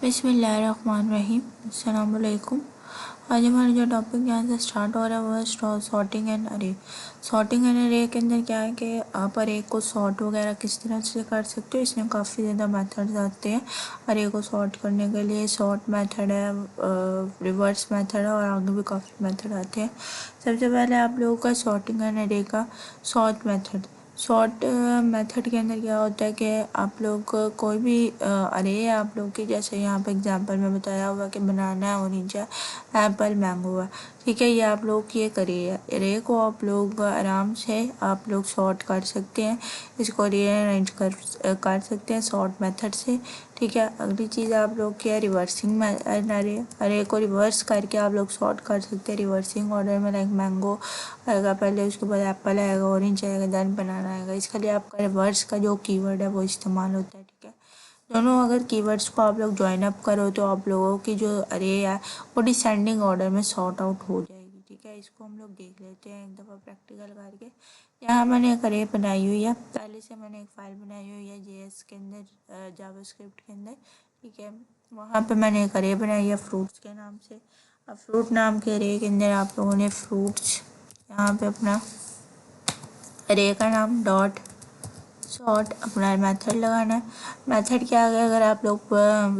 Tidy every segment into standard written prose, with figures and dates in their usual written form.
बिस्मिल्लाहिर्रहमानिर्रहीम। अस्सलाम वालेकुम। आज हमारा जो टॉपिक यहाँ से स्टार्ट हो रहा है वो है सॉर्टिंग एंड अरे। सॉर्टिंग एंड अरे के अंदर क्या है कि आप अरे को सॉर्ट वगैरह किस तरह से कर सकते हो। इसमें काफ़ी ज़्यादा मेथड्स आते हैं अरे को सॉर्ट करने के लिए। सॉर्ट मेथड है, रिवर्स मेथड है और आगे भी काफ़ी मेथड आते हैं। सबसे पहले आप लोगों का सॉर्टिंग एंड अरे का सॉर्ट मेथड। सॉर्ट मेथड के अंदर क्या होता है कि आप लोग कोई भी अरे आप लोग की, जैसे यहाँ पे एग्जांपल में बताया हुआ कि बनाना है, ऑरेंज है, एप्पल, मैंगो है, ठीक है। ये आप लोग ये करिए, अरे को आप लोग आराम से आप लोग सॉर्ट कर सकते हैं, इसको रीअरेंज कर सकते हैं सॉर्ट मेथड से, ठीक है। अगली चीज़ आप लोग की है रिवर्सिंग अरे को रिवर्स करके आप लोग सॉर्ट कर सकते हैं रिवर्सिंग ऑर्डर में। लाइक मैंगो आएगा पहले, उसके बाद एप्पल आएगा, ऑरेंज आएगा, देन बनाना आएगा। इसके लिए आपका रिवर्स का जो कीवर्ड है वो इस्तेमाल होता है, ठीक है। दोनों अगर कीवर्ड्स को आप लोग ज्वाइन अप करो तो आप लोगों की जो अरे है वो डिसेंडिंग ऑर्डर में सॉर्ट आउट हो जाएगी, ठीक है। इसको हम लोग देख लेते हैं एक दफ़ा प्रैक्टिकल करके। यहाँ मैंने एक अरे बनाई हुई है, पहले से मैंने एक फ़ाइल बनाई हुई है JS के अंदर, जावास्क्रिप्ट के अंदर, ठीक है। वहाँ पे मैंने एक अरे बनाई है फ्रूट्स के नाम से। अब फ्रूट नाम के अरे के अंदर आप लोगों ने फ्रूट्स, यहाँ पे अपना अरे का नाम डॉट सॉर्ट अपना मेथड लगाना है। मेथड क्या है, अगर आप लोग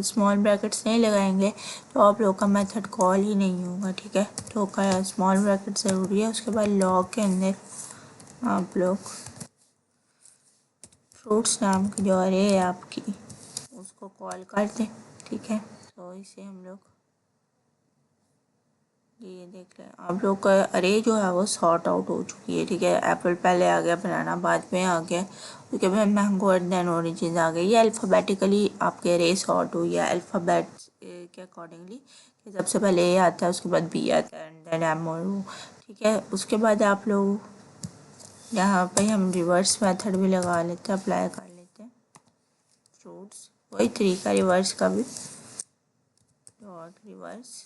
स्मॉल ब्रैकेट्स नहीं लगाएंगे तो आप लोग का मेथड कॉल ही नहीं होगा, ठीक है। तो का स्मॉल ब्रैकेट ज़रूरी है। उसके बाद लॉग के अंदर आप लोग फ्रूट्स नाम की जो अरे है आपकी उसको कॉल कर दें, ठीक है। तो इसे हम लोग ये देख लें, आप लोग का अरे जो है वो सॉर्ट आउट हो चुकी है, ठीक है। एप्पल पहले आ गया, बनाना बाद में आ गया, उसके बाद मैंगो एंड देन ऑरेंज आ गई। ये अल्फ़ाबेटिकली आपके अरे सॉर्ट हुई है, अल्फ़ाबेट के अकॉर्डिंगली, कि सबसे पहले ए आता है, उसके बाद बी आता है एंड देन एम और ओ, ठीक है। उसके बाद आप लोग यहाँ पे हम रिवर्स मेथड भी लगा लेते हैं, अप्लाई कर लेते हैं फ्रूट्स, वही तरीका रिवर्स का भी, डॉट रिवर्स।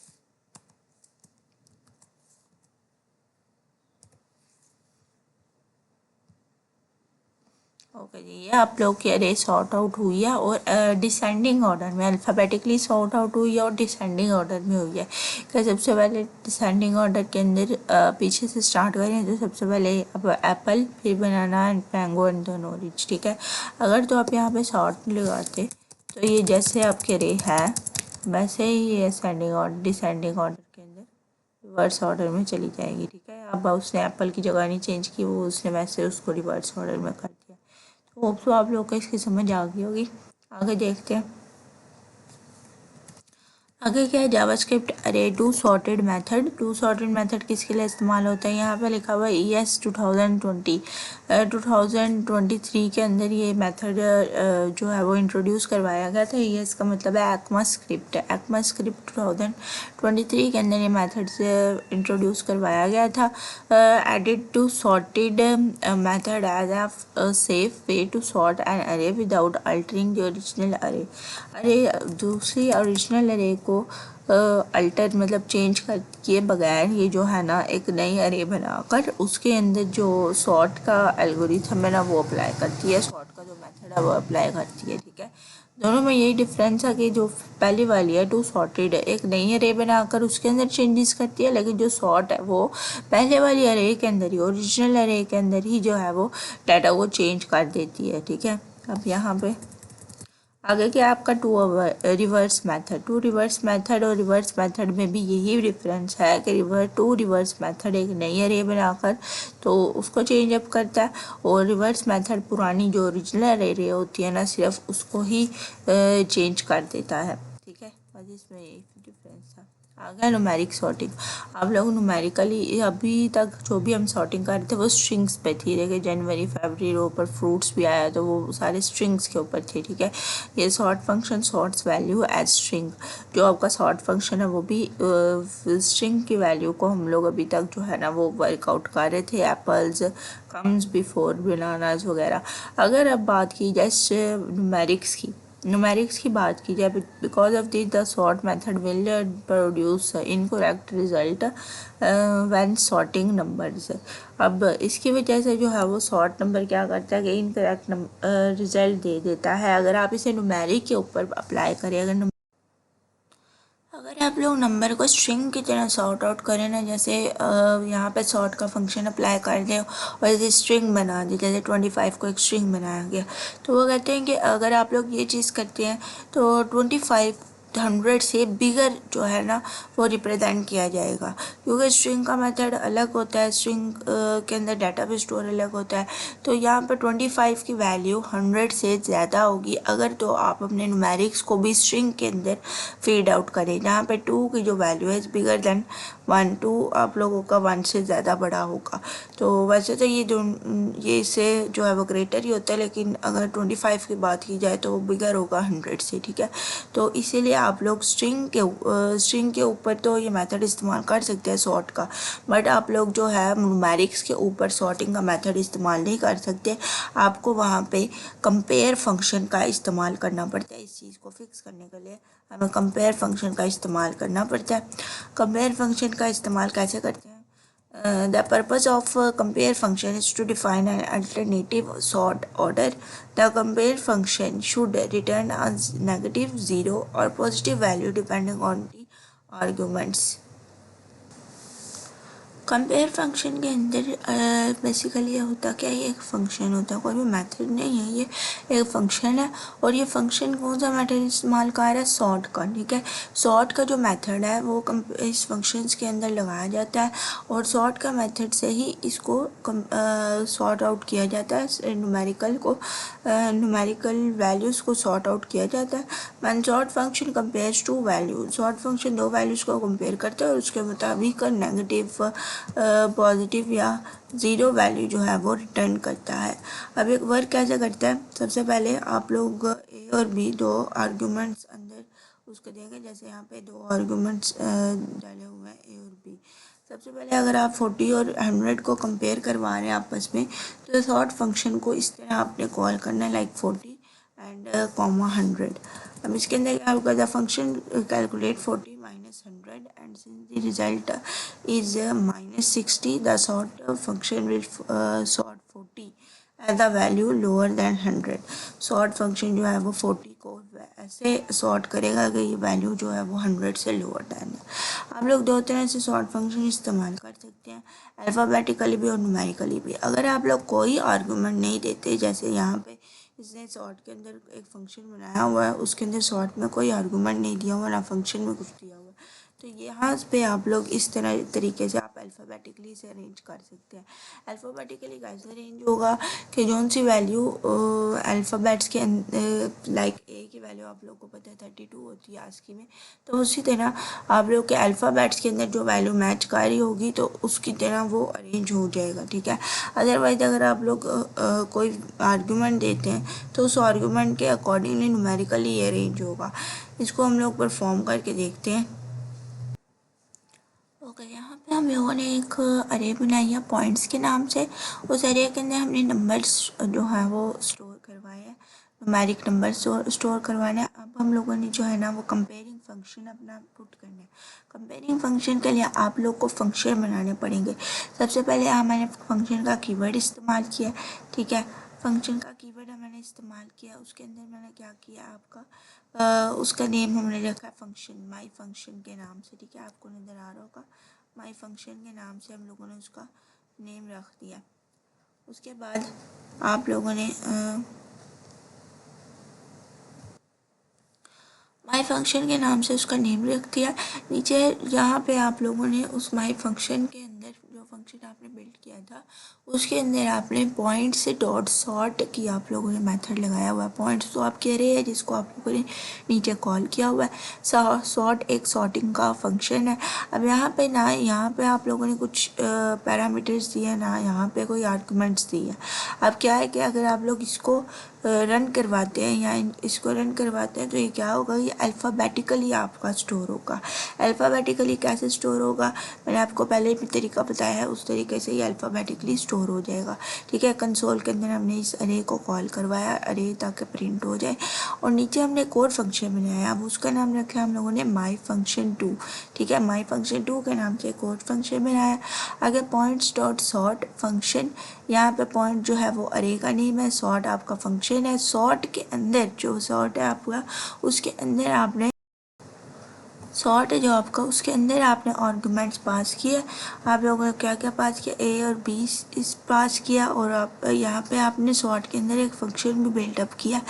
ओके जी, ये आप लोग की अरे सॉर्ट आउट हुई है और डिसेंडिंग ऑर्डर में, अल्फ़ाबेटिकली सॉर्ट आउट हुई है और डिसेंडिंग ऑर्डर में हुई है। कि सबसे पहले डिसेंडिंग ऑर्डर के अंदर पीछे से स्टार्ट करें तो सबसे पहले अब एप्पल, फिर banana and mango and then orange, ठीक है। अगर तो आप यहाँ पे सॉर्ट लगाते तो ये जैसे आपके अरे है वैसे ही ये असेंडिंग और डिसेंडिंग ऑर्डर के अंदर रिवर्स ऑर्डर में चली जाएगी, ठीक है। अब उसने एप्पल की जगह नहीं चेंज की, वो उसने वैसे उसको रिवर्स ऑर्डर में कर दिया। होप सो आप लोग को इसकी समझ आ गई होगी। आगे देखते हैं। आगे क्या है, JavaScript array to sorted method. To sorted method किसके लिए इस्तेमाल होता है, यहाँ पे लिखा हुआ है ES 2020 2023 के अंदर ये मेथड जो है वो इंट्रोड्यूस करवाया गया था। ES का मतलब है एक्मा स्क्रिप्ट। एक्मा स्क्रिप्ट 2023 के अंदर ये मेथड से इंट्रोड्यूस करवाया गया था। Added to sorted method as a safe way to sort an array without altering the original array. Array दूसरी ओरिजिनल अरे को अल्टर मतलब चेंज कर किए बगैर ये जो है ना एक नई अरे बनाकर उसके अंदर जो सॉर्ट का एल्गोरिथम है ना वो अप्लाई करती है, सॉर्ट का जो मेथड है वो अप्लाई करती है, ठीक है। दोनों में यही डिफरेंस है कि जो पहली वाली है टू सॉर्टेड है, एक नई अरे बनाकर उसके अंदर चेंजेस करती है, लेकिन जो सॉर्ट है वो पहले वाली अरे के अंदर ही, ओरिजिनल अरे के अंदर ही जो है वो डाटा को चेंज कर देती है, ठीक है। अब यहाँ पे आगे क्या आपका reverse method. To reverse method और रिवर्स मेथड में भी यही डिफरेंस है कि रिवर्स मेथड एक नई अरे बनाकर तो उसको चेंज अप करता है, और रिवर्स मेथड पुरानी जो ओरिजिनल अरे होती है ना सिर्फ उसको ही चेंज कर देता है, ठीक है। बस इसमें यही डिफरेंस था। आगे न्यूमेरिक सॉर्टिंग। आप लोग न्यूमेरिकली अभी तक जो भी हम सॉर्टिंग कर रहे थे वो स्ट्रिंग्स पे थी, देखिए जनवरी फरवरी रो पर फ्रूट्स भी आया तो वो सारे स्ट्रिंग्स के ऊपर थे, ठीक है। ये sort function sorts value as string, जो आपका सॉर्ट फंक्शन है वो भी स्ट्रिंग की वैल्यू को हम लोग अभी तक जो है ना वो वर्कआउट कर रहे थे, एप्पल्स कम्स बिफोर बनानाज वगैरह। अगर अब बात की जाए न्यूमेरिक्स की बात की जाए, because of this the sort method will produce incorrect result when sorting numbers. अब इसकी वजह से जो है वो सॉर्ट नंबर क्या करता है कि इनकरेक्ट रिजल्ट दे देता है अगर आप इसे न्यूमेरिक के ऊपर अप्लाई करें। अगर अगर आप लोग नंबर को स्ट्रिंग की तरह सॉर्ट आउट करें ना, जैसे यहाँ पे सॉर्ट का फंक्शन अप्लाई कर दें और जैसे स्ट्रिंग बना दी, जैसे 25 को एक स्ट्रिंग बनाया गया, तो वो कहते हैं कि अगर आप लोग ये चीज़ करते हैं तो 25 100 से बिगर जो है ना वो रिप्रेजेंट किया जाएगा, क्योंकि स्ट्रिंग का मेथड अलग होता है, स्ट्रिंग के अंदर डाटा भी स्टोर अलग होता है। तो यहाँ पर 25 की वैल्यू 100 से ज़्यादा होगी अगर तो आप अपने न्यूमेरिक्स को भी स्ट्रिंग के अंदर फीड आउट करें, जहाँ पे 2 की जो वैल्यू है बिगर देन 1, 2 आप लोगों का 1 से ज़्यादा बड़ा होगा। तो वैसे तो ये इससे जो है वो ग्रेटर ही होता है, लेकिन अगर 25 की बात की जाए तो वो बिगर होगा 100 से, ठीक है। तो इसीलिए आप लोग स्ट्रिंग के ऊपर तो ये मेथड इस्तेमाल कर सकते हैं सॉर्ट का, बट आप लोग जो है न्यूमेरिक्स के ऊपर सॉर्टिंग का मेथड इस्तेमाल नहीं कर सकते। आपको वहाँ पे कंपेयर फंक्शन का इस्तेमाल करना पड़ता है। इस चीज़ को फिक्स करने के लिए हमें कंपेयर फंक्शन का इस्तेमाल करना पड़ता है। कंपेयर फंक्शन का इस्तेमाल कैसे करते हैं? The purpose of compare function is to define an alternative sort order. The compare function should return a negative, 0 or positive value depending on the arguments. Compare function के अंदर बेसिकली ये होता क्या है, ये एक फ़ंक्शन होता है, कोई भी मेथड नहीं है, ये एक फ़ंक्शन है। और ये फ़ंक्शन कौन सा मेथड इस्तेमाल कर रहा है? सॉर्ट का, ठीक है। सॉर्ट का जो मेथड है वो इस फंक्शंस के अंदर लगाया जाता है और सॉर्ट का मेथड से ही इसको सॉर्ट आउट किया जाता है, न्यूमेरिकल वैल्यूज़ को सॉर्ट आउट किया जाता है। Man sort function compares two value, sort function दो वैल्यूज़ को कंपेयर करता है और उसके मुताबिक नेगेटिव, पॉजिटिव या ज़ीरो वैल्यू जो है वो रिटर्न करता है। अब एक वर्क कैसे करता है? सबसे पहले आप लोग ए और बी दो आर्गूमेंट्स अंदर उसको देंगे, जैसे यहाँ पे दो आर्गूमेंट्स डाले हुए हैं ए और बी। सबसे पहले अगर आप 40 और 100 को कंपेयर करवा रहे हैं आपस में, तो सॉर्ट फंक्शन को इस तरह आपने कॉल करना है, लाइक 40 एंड कॉमा 100। अब इसके अंदर क्या होगा? The function calculate 40 minus 100 and since the result is minus 60, the sort function will sort 40 as the value lower than 100। Sort function जो है वो 40 को ऐसे सॉर्ट करेगा कि ये वैल्यू जो है वो 100 से लोअर देन है। आप लोग दो तरह से सॉर्ट फंक्शन इस्तेमाल कर सकते हैं, अल्फ़ाबेटिकली भी और न्यूमेरिकली भी। अगर आप लोग कोई आर्गूमेंट नहीं देते, जैसे यहाँ पे इसने सॉर्ट के अंदर एक फंक्शन बनाया हुआ है, उसके अंदर सॉर्ट में कोई आर्गूमेंट नहीं दिया हुआ, ना फंक्शन में कुछ दिया हुआ, तो यहाँ पे आप लोग इस तरीके से आप अल्फ़ाबेटिकली से अरेंज कर सकते हैं। अल्फ़ाबेटिकली कैसे अरेंज होगा कि जौन सी वैल्यू अल्फ़ाबेट्स के लाइक ए की वैल्यू आप लोग को पता है 32 होती है आस्की में, तो उसी तरह आप लोग के अल्फ़ाबेट्स के अंदर जो वैल्यू मैच कर रही होगी तो उसकी तरह वो अरेंज हो जाएगा, ठीक है। अदरवाइज़ अगर आप लोग कोई आर्गूमेंट देते हैं तो उस आर्गूमेंट के अकॉर्डिंगली न्यूमेरिकली अरेंज होगा। इसको हम लोग परफॉर्म करके देखते हैं। ओके, यहाँ पे हम लोगों ने एक अरे बनाई है पॉइंट्स के नाम से। उस अरे के अंदर हमने नंबर्स जो है वो स्टोर करवाए हैं, न्यूमेरिक नंबर स्टोर करवाना है। अब हम लोगों ने जो है ना वो कंपेयरिंग फंक्शन अपना पुट करना है। कंपेयरिंग फंक्शन के लिए आप लोग को फंक्शन बनाने पड़ेंगे। सबसे पहले मैंने फंक्शन का कीवर्ड इस्तेमाल किया, ठीक है। फंक्शन का कीवर्ड मैंने इस्तेमाल किया, उसके अंदर मैंने क्या किया, आपका उसका नेम हमने रखा फंक्शन, माई फंक्शन के नाम से, ठीक है। आपको नज़र आ रहा होगा, माई फंक्शन के नाम से हम लोगों ने उसका नेम रख दिया। उसके बाद आप लोगों ने माई फंक्शन के नाम से उसका नेम रख दिया। नीचे यहाँ पे आप लोगों ने उस माई फंक्शन के अंदर जो फंक्शन आपने बिल्ड किया था उसके अंदर आपने पॉइंट से डॉट सॉर्ट की आप लोगों ने मेथड लगाया हुआ है। पॉइंट्स तो आप कह रहे हैं जिसको आप लोगों ने नीचे कॉल किया हुआ है। सॉर्ट एक सॉर्टिंग का फंक्शन है। अब यहाँ पे ना यहाँ पे आप लोगों ने कुछ पैरामीटर्स दिए, ना यहाँ पे कोई आर्गूमेंट्स दिए। अब क्या है कि अगर आप लोग इसको रन करवाते हैं या इसको रन करवाते हैं तो ये क्या होगा, ये अल्फ़ाबेटिकली आपका स्टोर होगा। अल्फ़ाबेटिकली कैसे स्टोर होगा? मैंने आपको पहले भी तरीका बताया है, उस तरीके से ये अल्फ़ाबेटिकली स्टोर हो जाएगा, ठीक है। कंसोल के अंदर हमने इस अरे को कॉल करवाया, अरे ताकि प्रिंट हो जाए, और नीचे हमने एक और फंक्शन बनाया। अब उसका नाम रखा हम लोगों ने माई फंक्शन 2, ठीक है। माई फंक्शन 2 के नाम से एक और फंक्शन बनाया। आगे पॉइंट्स डॉट सॉर्ट फंक्शन, यहाँ पे पॉइंट जो है वो अरे का नेम है, सॉर्ट आपका फंक्शन है। सॉर्ट के अंदर जो सॉर्ट है आपका, उसके अंदर आपने सॉर्ट है जो आपका, उसके अंदर आपने आर्गुमेंट्स पास किए। आप लोगों ने क्या क्या पास किया, ए और बी इस पास किया, और आप यहाँ पे आपने सॉर्ट के अंदर एक फंक्शन भी बिल्डअप किया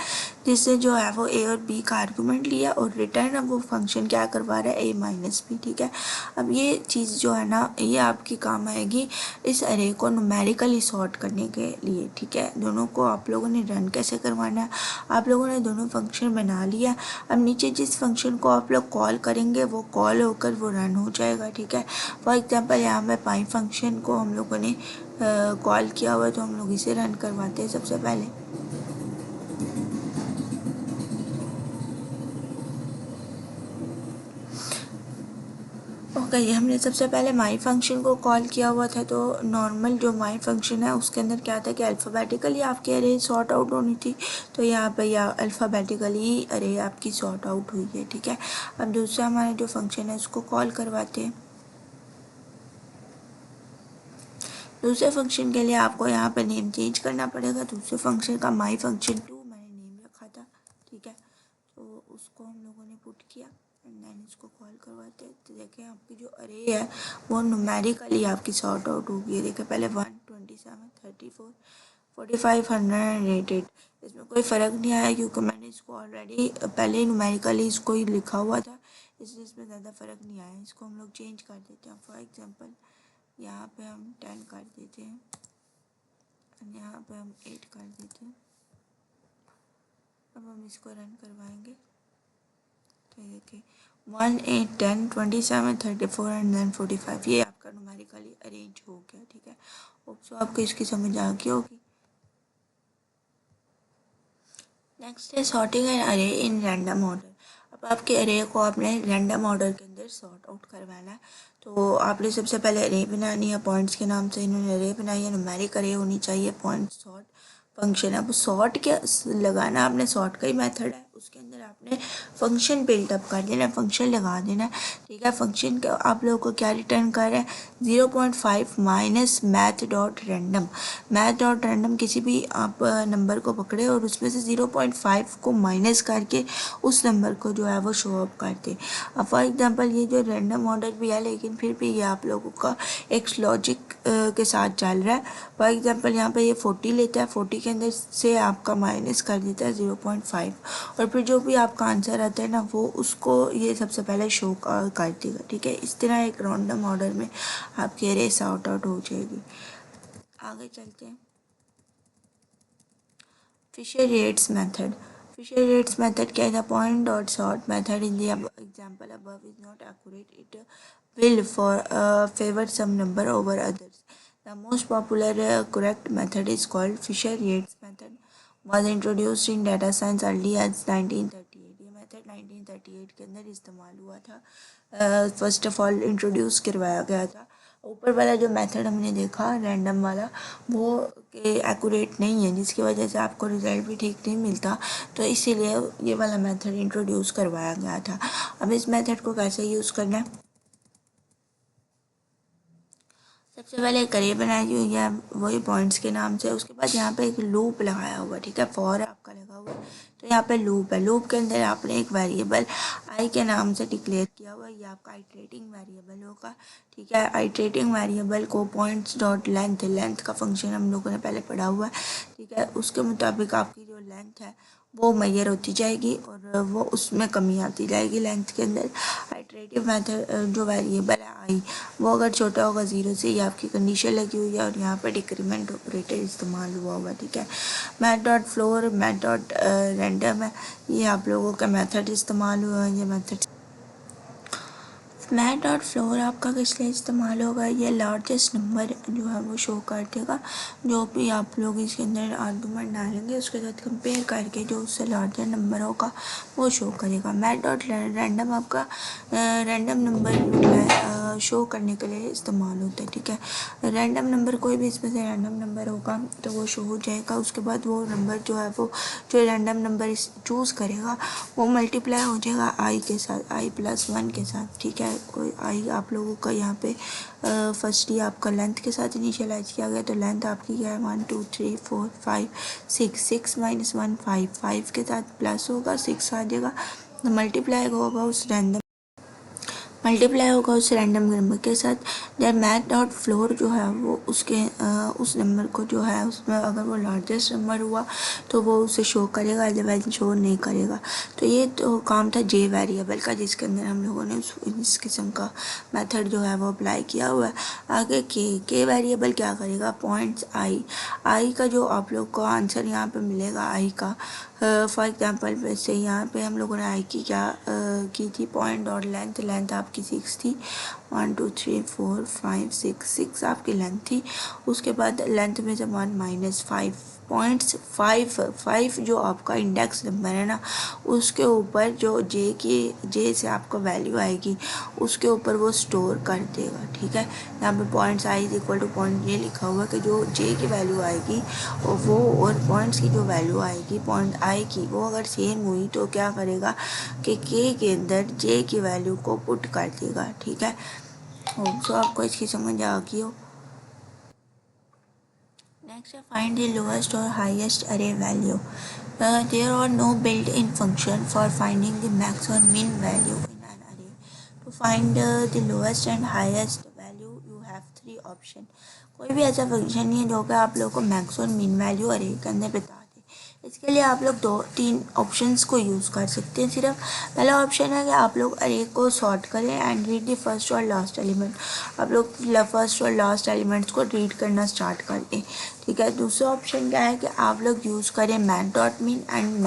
जिससे जो है वो ए और बी का आर्गुमेंट लिया और रिटर्न अब वो फंक्शन क्या करवा रहा है, ए माइनस बी। ठीक है, अब ये चीज़ जो है ना ये आपकी काम आएगी इस अरे को न्यूमेरिकली सॉर्ट करने के लिए। ठीक है, दोनों को आप लोगों ने रन कैसे करवाना है, आप लोगों ने दोनों फंक्शन बना लिया। अब नीचे जिस फंक्शन को आप लोग कॉल करेंगे वो कॉल होकर वो रन हो जाएगा। ठीक है, फॉर एग्जांपल यहाँ पे पाई फंक्शन को हम लोगों ने कॉल किया हुआ है तो हम लोग इसे रन करवाते हैं सबसे पहले। ओके, ये हमने सबसे पहले माई फंक्शन को कॉल किया हुआ था, तो नॉर्मल जो माई फंक्शन है उसके अंदर क्या था कि अल्फ़ाबेटिकली आपकी अरे सॉर्ट आउट होनी थी, तो यहाँ पे या अल्फ़ाबेटिकली अरे आपकी सॉर्ट आउट हुई है। ठीक है, अब दूसरा हमारा जो फंक्शन है उसको कॉल करवाते हैं। दूसरे फंक्शन के लिए आपको यहाँ पे नेम चेंज करना पड़ेगा। दूसरे फंक्शन का माई फंक्शन 2 मैंने नेम रखा था। ठीक है, तो उसको हम लोगों ने पुट किया एंड देन इसको कॉल करवाते हैं। तो देखें आपकी जो अरे है वो न्यूमेरिकली आपकी सॉर्ट आउट होगी। है देखें, पहले 1, 27, 34, 45, 188, इसमें कोई फ़र्क नहीं आया क्योंकि मैंने इसको ऑलरेडी पहले ही न्यूमेरिकली इसको ही लिखा हुआ था, इसलिए इसमें ज़्यादा फ़र्क नहीं आया। इसको हम लोग चेंज कर देते हैं। फॉर एग्जांपल यहाँ पे हम 10 कर देते हैं और यहाँ पे हम 8 कर देते हैं। अब हम इसको रन करवाएंगे तो देखिए 1, 8, 10, 27, 34 एंड देन 45 ये आपका न्यूमेरिकली अरेंज हो गया। ठीक है, होप सो आपको इसकी समझ आ गई होगी। नेक्स्ट है सॉर्टिंग एन अरे इन रैंडम ऑर्डर। अब आपके अरे को आपने रैंडम ऑर्डर के अंदर सॉर्ट आउट करवाना है, तो आपने सबसे पहले अरे बनानी है। पॉइंट्स के नाम से इन्होंने अरे बनाई है, न्यूमेरिक अरे होनी चाहिए, पॉइंट सॉर्ट फंक्शन है। अब सॉर्ट क्या लगाना, आपने सॉर्ट का ही मेथड है, उसके अंदर आपने फंक्शन बिल्डअप कर देना है, फंक्शन लगा देना है। ठीक है, फंक्शन का आप लोगों को क्या रिटर्न कर रहा है, 0.5 minus math dot random. Math dot random किसी भी आप नंबर को पकड़े और उसमें से 0.5 को माइनस करके उस नंबर को जो है वो शो अप करते। अब फॉर एग्जांपल ये जो रैंडम ऑर्डर भी है लेकिन फिर भी ये आप लोगों का एक लॉजिक के साथ चल रहा है। फॉर एग्जांपल यहाँ पे ये 40 लेता है, 40 के अंदर से आपका माइनस कर देता है 0.5 और फिर जो भी आपका आंसर आता है ना वो उसको ये सबसे पहले शो कर देगा। ठीक है, इस तरह एक रैंडम ऑर्डर में आपकी अरे सॉर्ट आउट हो जाएगी। आगे चलते हैं, Fisher rates method. Fisher rates method क्या है, point dot sort method in the example above is not accurate. It will for favor some number over others. The most popular correct method is called Fisher Yates method. Was introduced in data science early as 1938. ये method 1938 के अंदर इस्तेमाल हुआ था, first of all introduce करवाया गया था। ऊपर वाला जो मेथड हमने देखा रैंडम वाला वो एक्यूरेट नहीं है, जिसकी वजह से आपको रिज़ल्ट भी ठीक नहीं मिलता, तो इसीलिए ये वाला मेथड इंट्रोड्यूस करवाया गया था। अब इस मेथड को कैसे यूज़ करना है, सबसे पहले एक अरे बनाई हुई है वही पॉइंट्स के नाम से, उसके बाद यहाँ पे एक लूप लगाया हुआ। ठीक है, फॉर आपका लगा हुआ है तो यहाँ पे लूप है, लूप के अंदर आपने एक वेरिएबल आई के नाम से डिक्लेयर किया हुआ है, ये आपका आइटरेटिंग वेरिएबल होगा। ठीक है, आइटरेटिंग वेरिएबल को पॉइंट्स डॉट लेंथ, लेंथ का फंक्शन हम लोगों ने पहले पढ़ा हुआ है। ठीक है, उसके मुताबिक आपकी जो लेंथ है वो मैयर होती जाएगी और वो उसमें कमी आती जाएगी लेंथ के अंदर। आइटरेटिव मेथड जो वेरिएबल है आई वो अगर छोटा होगा 0 से, ये आपकी कंडीशन लगी हुई है और यहाँ पे डिक्रीमेंट ऑपरेटर इस्तेमाल हुआ हुआ। ठीक है, math dot floor, math dot random है, ये आप लोगों का मेथड इस्तेमाल हुआ है। ये मेथड मैथ डॉट फ्लोर आपका किस लिए इस्तेमाल होगा, ये लार्जेस्ट नंबर जो है वो शो कर देगा। जो भी आप लोग इसके अंदर आर्गूमेंट डालेंगे उसके साथ कंपेयर करके जो उससे लार्जर नंबर होगा वो शो करेगा। मैथ डॉट रैंडम आपका रैंडम नंबर शो करने के लिए इस्तेमाल होता है। ठीक है, रैंडम नंबर कोई भी इसमें से रैंडम नंबर होगा तो वो शो हो जाएगा। उसके बाद वो नंबर जो है वो जो रैंडम नंबर चूज़ करेगा वो मल्टीप्लाई हो जाएगा आई के साथ, i+1 के साथ। ठीक है, कोई आई आप लोगों का यहाँ पे फर्स्ट ही आपका लेंथ के साथ इनिशियलाइज किया गया, तो लेंथ आपकी क्या है 1, 2, 3, 4, 5, 6, 6 - 1 5 के साथ प्लस होगा 6 आ जाएगा, तो मल्टीप्लाई होगा उस रैंडम मल्टीप्लाई होगा उस रैंडम नंबर के साथ। देन मैथ डॉट फ्लोर जो है वो उसके उस नंबर को जो है उसमें अगर वो लार्जेस्ट नंबर हुआ तो वो उसे शो करेगा, अदरवाइज शो नहीं करेगा। तो ये तो काम था जे वेरिएबल का, जिसके अंदर हम लोगों ने इस किस्म का मेथड जो है वो अप्लाई किया हुआ है। आगे के वेरिएबल क्या करेगा, पॉइंट्स आई का जो आप लोग को आंसर यहाँ पे मिलेगा आई का, फॉर एग्जांपल वैसे यहाँ पे हम लोगों ने आई की क्या की थी, पॉइंट और लेंथ आपकी 6 थी, 1 2 3 4 5 6 आपकी लेंथ थी। उसके बाद लेंथ में से 1 माइनस 5 जो आपका इंडेक्स नंबर है ना, उसके ऊपर जो जे से आपको वैल्यू आएगी उसके ऊपर वो स्टोर कर देगा। ठीक है, यहाँ पे points I is equal two point ये लिखा हुआ है कि जो जे की वैल्यू आएगी वो और पॉइंट्स की जो वैल्यू आएगी पॉइंट आई की, वो अगर सेम हुई तो क्या करेगा कि के अंदर जे की वैल्यू को पुट कर देगा। ठीक है, तो आपको इसकी समझ आ गई हो। नेक्स्ट है फाइंड द लोएस्ट और highest array value. There are no built in function for finding the max और min value in an array. To find the lowest and highest value you have 3 option. कोई भी ऐसा function नहीं है जो कि आप लोग को मैक्स और मिन वैल्यू अरे के अंदर बता दे। इसके लिए आप लोग 2-3 ऑप्शंस को यूज़ कर सकते हैं सिर्फ। पहला ऑप्शन है कि आप लोग अरे को सॉर्ट करें एंड रीड द फर्स्ट और लास्ट एलिमेंट। आप लोग फर्स्ट और लास्ट एलिमेंट्स को रीड करना स्टार्ट कर दें। ठीक है, दूसरा ऑप्शन क्या है कि आप लोग यूज़ करें मैथ डॉट मीन एंड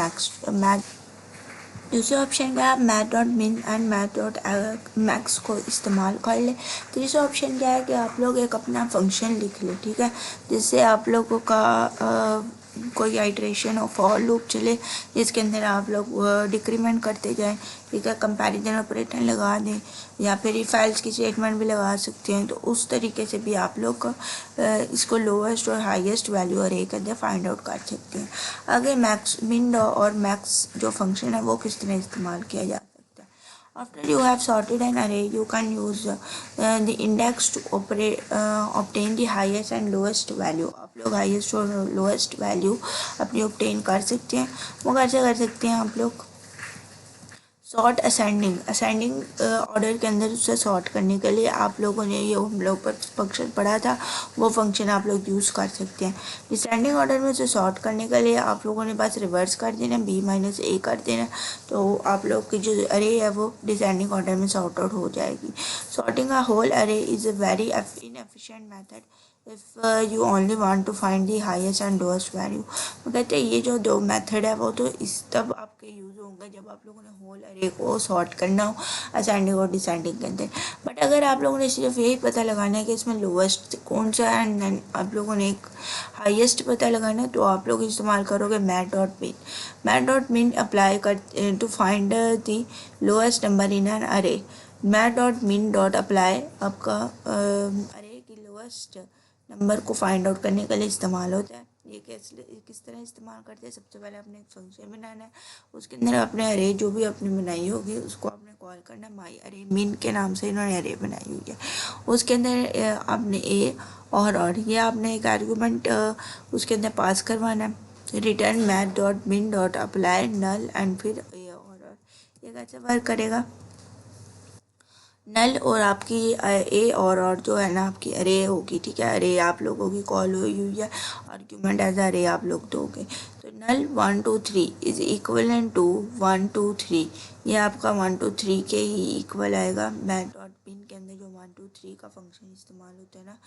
दूसरा ऑप्शन क्या है, आप मैथ डॉट मिन एंड मैथ डॉट मैक्स को इस्तेमाल कर लें। तीसरा ऑप्शन क्या है कि आप लोग एक अपना फंक्शन लिख लें। ठीक है, जिससे आप लोगों का कोई आइट्रेशन और फॉर लूप चले, जिसके अंदर आप लोग डिक्रीमेंट करते जाएं। ठीक है, कंपैरिजन ऑपरेटर लगा दें या फिर इफ एल्स की स्टेटमेंट भी लगा सकते हैं। तो उस तरीके से भी आप लोग इसको लोएस्ट और हाईएस्ट वैल्यू अरे के अंदर फाइंड आउट कर सकते हैं। आगे मैक्स मिन और मैक्स जो फंक्शन है वो किस तरह इस्तेमाल किया जा सकता है। After you have sorted an array, you can use the index to obtain the highest and lowest value. आप लोग highest और lowest value अपनी obtain कर सकते हैं। वो कैसे कर सकते हैं आप लोग, सॉर्ट असेंडिंग ऑर्डर के अंदर उसे सॉर्ट करने के लिए आप लोगों ने ये हम लोग पर फंक्शन पढ़ा था, वो फंक्शन आप लोग यूज़ कर सकते हैं। डिसेंडिंग ऑर्डर में उसे सॉर्ट करने के लिए आप लोगों ने बस रिवर्स कर देना, b-a कर देना, तो आप लोग की जो अरे है वो डिसेंडिंग ऑर्डर में सॉर्ट आउट हो जाएगी। Sorting a whole array is a very inefficient method if you only want to find the highest and lowest value. वो कहते हैं ये जो 2 मेथड है वो तो इस तब आपके यूज़ होंगे जब आप लोगों ने होल अरे को सॉर्ट करना हो असेंडिंग और डिसेंडिंग के अंदर। बट अगर आप लोगों ने सिर्फ यही पता लगाना है कि इसमें लोएस्ट कौन सा है एंड आप लोगों ने एक हाईएस्ट पता लगाना है, तो आप लोग इस्तेमाल करोगे मैथ डॉट मिन अप्लाई कर to find the lowest number in an array. Math dot min dot apply आपका अरे की लोएस्ट नंबर को फाइंड आउट करने के लिए इस्तेमाल होता है। ये किस तरह इस्तेमाल करते हैं, सबसे पहले आपने एक फंक्शन बनाना है, उसके अंदर अपने अरे जो भी आपने बनाई होगी उसको आपने कॉल करना है। माई अरे मिन के नाम से इन्होंने अरे बनाई हुई है, उसके अंदर आपने ए और ये आपने एक आर्गूमेंट उसके अंदर पास करवाना है, return math dot min dot apply null and फिर ए और ये कैसे वर्क करेगा, नल और आपकी ए और जो है ना आपकी अरे होगी। ठीक है, अरे आप लोगों की कॉल हुई है, आर्ग्यूमेंट एज अरे आप लोग दोगे। तो नल 1 2 3 इज इक्वलेंट टू 1 2 3, ये आपका 1 2 3 के ही इक्वल आएगा। मैथ डॉट पिन के अंदर जो 1 2 3 का फंक्शन इस्तेमाल होता है ना,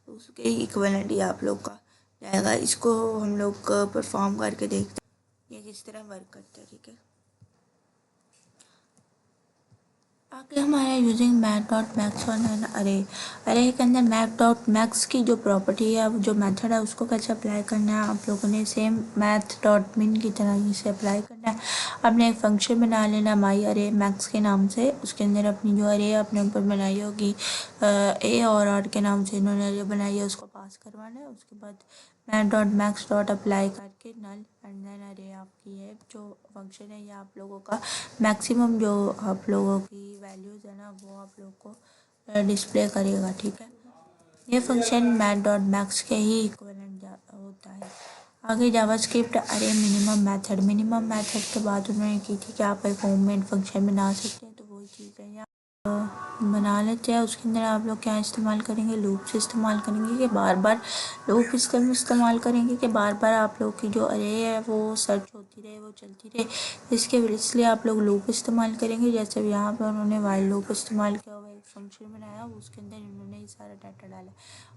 उसके ही इक्वलेंट ही आप लोग का जाएगा। इसको हम लोग परफॉर्म करके देखते हैं ये किस तरह वर्क करता है। ठीक है, आगे हमारा using math dot max on an अरे के अंदर मैथ डॉट मैक्स की जो प्रॉपर्टी है, जो मेथड है, उसको कैसे अप्लाई करना है। आप लोगों ने सेम मैथ डॉट मिन की तरह इसे अप्लाई करना है। आपने एक फंक्शन बना लेना माई अरे मैक्स के नाम से, उसके अंदर अपनी जो अरे अपने ऊपर बनाई होगी ए और आर के नाम से इन्होंने अरे बनाई है, उसको पास करवाना है। उसके बाद math dot max dot apply करके नल एंड देन अरे आपकी है जो फंक्शन है, ये आप लोगों का मैक्सिमम जो आप लोगों की वैल्यूज़ है ना वो आप लोग को डिस्प्ले करेगा। ठीक है, ये फंक्शन मैथ डॉट मैक्स के ही इक्विवेलेंट होता है। आगे जावास्क्रिप्ट अरे मिनिमम मेथड के बाद उन्होंने की थी कि आप एक होम मेड फंक्शन बना सकते हैं, तो वही चीज़ है यहाँ। बना लेते हैं। उसके अंदर आप लोग क्या इस्तेमाल करेंगे, लूप्स इस्तेमाल करेंगे कि बार बार लूप इस्तेमाल करेंगे कि बार बार आप लोग की जो अरे है वो सर्च होती रहे, वो चलती रहे। इसलिए आप लोग लूप इस्तेमाल करेंगे। जैसे यहाँ पर उन्होंने वाइल लूप इस्तेमाल किया हुआ, एक फंक्शन बनाया, उसके अंदर इन्होंने ये सारा डाटा डाला।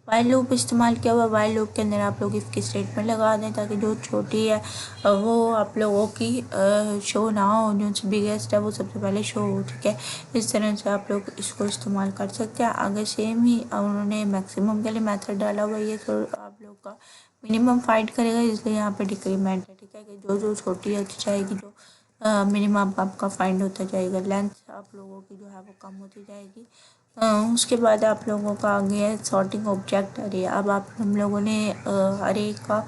वाइल लूप इस्तेमाल किया हुआ, वाइल लूप के अंदर आप लोग इफ़ की स्टेटमेंट लगा दें ताकि जो छोटी है वो आप लोगों की शो ना हो, जो बिगेस्ट है वो सबसे पहले शो हो। ठीक है, इस तरह से आप लोग इसको इस्तेमाल कर सकते हैं। अगर सेम ही उन्होंने मैक्सिमम के लिए मेथड डाला हुआ है तो आप लोग का मिनिमम फाइंड करेगा, इसलिए यहाँ पे डिक्रीमेंट है। ठीक है, कि जो जो छोटी होती जाएगी, जो मिनिमम आपका फाइंड होता जाएगा, लेंथ आप लोगों की जो है वो कम होती जाएगी। उसके बाद आप लोगों का आ गया है सॉर्टिंग ऑब्जेक्ट अरे। अब हम लोगों ने अरे का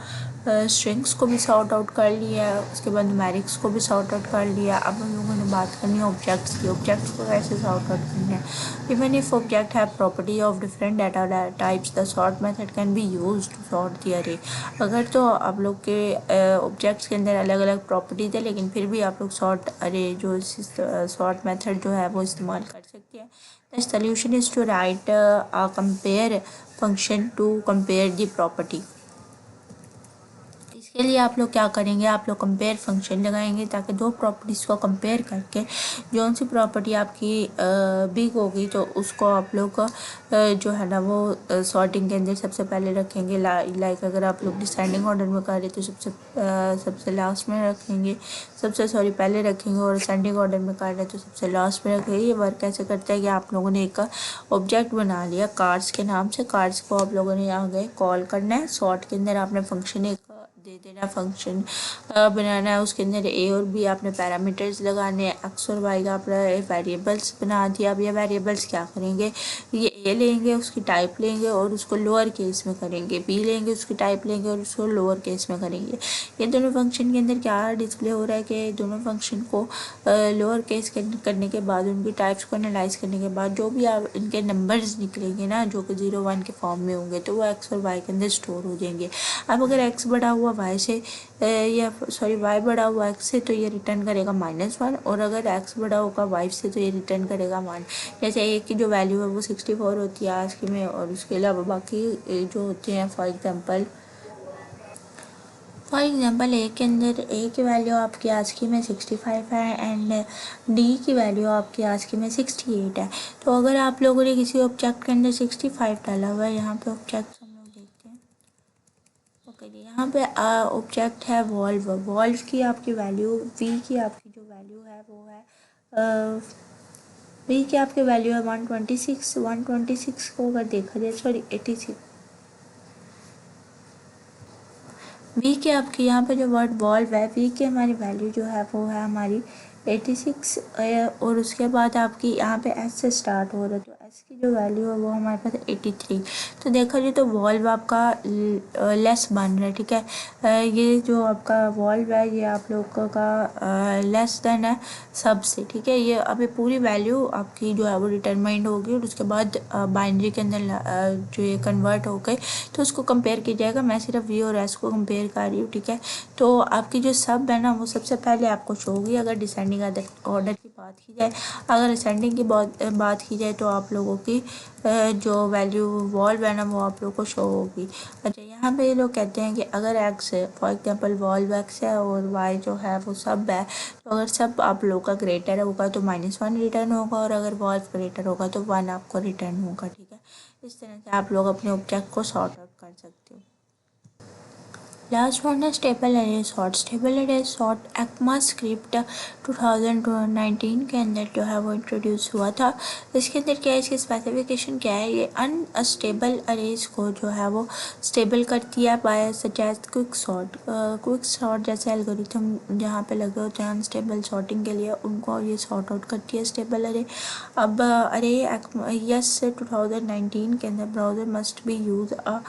स्ट्रिंग्स को भी सॉर्ट आउट कर लिया है, उसके बाद न्यूमेरिक्स को भी सॉर्ट आउट कर लिया। अब हम लोगों ने बात करनी है ऑब्जेक्ट्स की। ऑब्जेक्ट्स को कैसे सॉर्ट आउट करना है। Even if object have property of different data types, the sort method can be use to sort the array. अगर तो आप लोग के ऑब्जेक्ट्स के अंदर अलग अलग प्रॉपर्टी थे, लेकिन फिर भी आप लोग सॉर्ट अरे जो सॉर्ट मेथड जो है वो इस्तेमाल कर सकते हैं। The solution is to write a compare function to compare the property. इसके लिए आप लोग क्या करेंगे, आप लोग कंपेयर फंक्शन लगाएंगे ताकि दो प्रॉपर्टीज़ को कंपेयर करके जो सी प्रॉपर्टी आपकी बिग होगी तो उसको आप लोग जो है ना वो सॉर्टिंग के अंदर सबसे पहले रखेंगे। लाइक अगर आप लोग डिसेंडिंग ऑर्डर में कर रहे तो सबसे लास्ट में रखेंगे, पहले रखेंगे, और असेंडिंग ऑर्डर में कर रहे हैं तो सबसे लास्ट में रखेंगे। ये वर्क कैसे करता है कि आप लोगों ने एक ऑब्जेक्ट बना लिया कार्ड्स के नाम से, कार्ड्स को आप लोगों ने यहाँ गए कॉल करना है। सॉर्ट के अंदर आपने फंक्शन एक दे देना, फंक्शन बनाना है। उसके अंदर ए और बी आपने पैरामीटर्स लगाने हैं, एक्स और वाई का आपने वेरिएबल्स बना दिया। अब ये वेरिएबल्स क्या करेंगे, ये ए लेंगे उसकी टाइप लेंगे और उसको लोअर केस में करेंगे, बी लेंगे उसकी टाइप लेंगे और उसको लोअर केस में करेंगे। ये दोनों फंक्शन के अंदर क्या डिस्प्ले हो रहा है कि दोनों फंक्शन को लोअर केस करने के बाद उनकी टाइप्स को एनालाइज करने के बाद जो भी आप इनके नंबर्स निकलेंगे ना, जो कि 0 1 के फॉर्म में होंगे, तो वो एक्स और वाई के अंदर स्टोर हो जाएंगे। अब अगर एक्स बढ़ा हुआ वाई से या सॉरी वाई बढ़ा हुआ एक्स से तो ये रिटर्न करेगा -1, और अगर एक्स बढ़ा होगा वाई से तो ये रिटर्न करेगा 1। जैसे ए की जो वैल्यू है वो 64 होती है आज की में, और उसके अलावा बाकी जो होते हैं फॉर एग्जांपल ए के अंदर ए की वैल्यू आपकी आज की में 65 है एंड डी की वैल्यू आपकी आज की में 68 है। तो अगर आप लोगों ने किसी ऑब्जेक्ट के अंदर 65 डाला हुआ है, यहाँ पे ऑब्जेक्ट हम लोग देखते हैं। ओके जी, यहाँ पे ऑब्जेक्ट है वॉल्व की आपकी वैल्यू, वी की आपकी जो वैल्यू है वो है वी की आपकी वैल्यू है 126 को अगर देखा जाए, सॉरी 86, वी के आपके यहाँ पे जो वर्ड वॉल्व है, वी की हमारी वैल्यू जो है वो है हमारी 86, और उसके बाद आपकी यहाँ पे एस से स्टार्ट हो रहा है, तो एस की जो वैल्यू है वो हमारे पास 83। तो देखा जाए तो वॉल्व आपका लेस बन रहा है। ठीक है, ये जो आपका वॉल्व है ये आप लोगों का लेस देन है सब से। ठीक है, ये अभी पूरी वैल्यू आपकी जो है वो डिटरमाइंड होगी और उसके बाद बाइनरी के अंदर जो ये कन्वर्ट हो गए तो उसको कंपेयर किया जाएगा। मैं सिर्फ वी और एस को कंपेयर कर रही हूँ। ठीक है, तो आपकी जो सब है ना वो सबसे पहले आपको शो होगी अगर डिसेंडिंग ऑर्डर की बात की जाए। अगर असेंडिंग की बात की जाए तो आप लोगों की जो वैल्यू वॉल्व है ना वो आप लोग को शो होगी। अच्छा, यहाँ पे ये लोग कहते हैं कि अगर एक्स है, फॉर एग्जांपल वॉल्व एक्स है और वाई जो है वो सब है, तो अगर सब आप लोग का ग्रेटर होगा तो -1 रिटर्न होगा, और अगर वॉल्व ग्रेटर होगा तो 1 आपको रिटर्न होगा। ठीक है, इस तरह से आप लोग अपने ऑब्जेक्ट को सॉर्ट आउट कर सकते हो। लास्ट वन है स्टेबल अरे सॉर्ट। स्टेबल अरे सॉर्ट एक्मा स्क्रिप्ट 2019 के अंदर जो है वो इंट्रोड्यूस हुआ था। इसके अंदर क्या है, इसकी स्पेसिफिकेशन क्या है, ये अनस्टेबल अरेज को जो है वो स्टेबल करती है बाय सजेस्ट क्विक सॉर्ट जैसे एल्गोरिथम जहाँ पे लगे होते हैं अनस्टेबल सॉर्टिंग के लिए, उनको ये सॉर्ट आउट करती है स्टेबल अरे। अब अरे यस 2019 के अंदर browser must be use a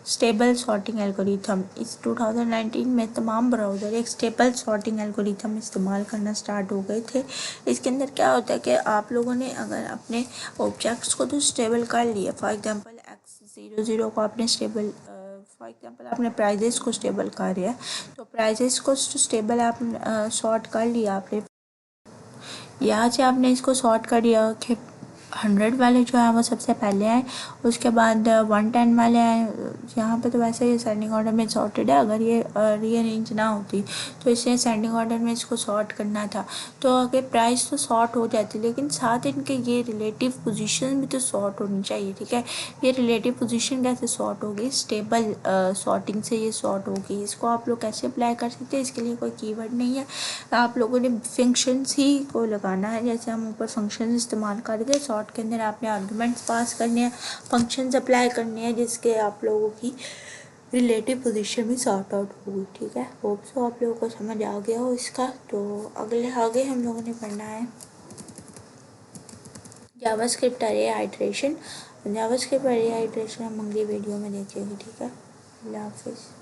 stable sorting algorithm. इस 2019 में तमाम ब्राउज़र एक स्टेबल सॉर्टिंग एल्गोरिथम इस्तेमाल करना स्टार्ट हो गए थे। इसके अंदर क्या होता है कि आप लोगों ने अगर अपने ऑब्जेक्ट्स को तो स्टेबल कर लिया, फॉर एग्जांपल x00 को आपने स्टेबल, फॉर एग्जांपल आपने प्राइजेस को स्टेबल कर लिया, तो प्राइजेस को स्टेबल आप सॉर्ट कर लिया आपने, यहाँ से आपने इसको सॉर्ट कर दिया कि 100 वाले जो है वो सबसे पहले आए, उसके बाद 110 वाले आए। यहाँ पे तो वैसे ही असेंडिंग ऑर्डर में सॉर्टेड है, अगर ये रीअरेंज ना होती तो इसलिए असेंडिंग ऑर्डर में इसको सॉर्ट करना था। तो अगर प्राइस तो सॉर्ट हो जाती, लेकिन साथ इनके ये रिलेटिव पोजीशन भी तो सॉर्ट होनी चाहिए, ठीक है। ये रिलेटिव पोजीशन कैसे सॉर्ट होगी? स्टेबल सॉर्टिंग से ये सॉर्ट होगी। इसको आप लोग कैसे अप्लाई कर सकते हैं? इसके लिए कोई कीवर्ड नहीं है, आप लोगों ने फंक्शंस ही को लगाना है। जैसे हम ऊपर फंक्शन इस्तेमाल कर रहे थे, सॉर्ट के अंदर आपने आर्गूमेंट्स पास करने हैं, फंक्शंस अप्लाई करने हैं, जिसके आप लोगों की रिलेटिव पोजीशन भी सॉर्ट आउट होगी, ठीक है। होप सो आप लोगों को समझ आ गया हो इसका। तो अगले आगे हम लोगों ने पढ़ना है जावास्क्रिप्ट अरे आइटरेशन। जावास्क्रिप्ट अरे आइटरेशन हम अगली वीडियो में देखेंगे, ठीक है। अल्लाह हाफिज़।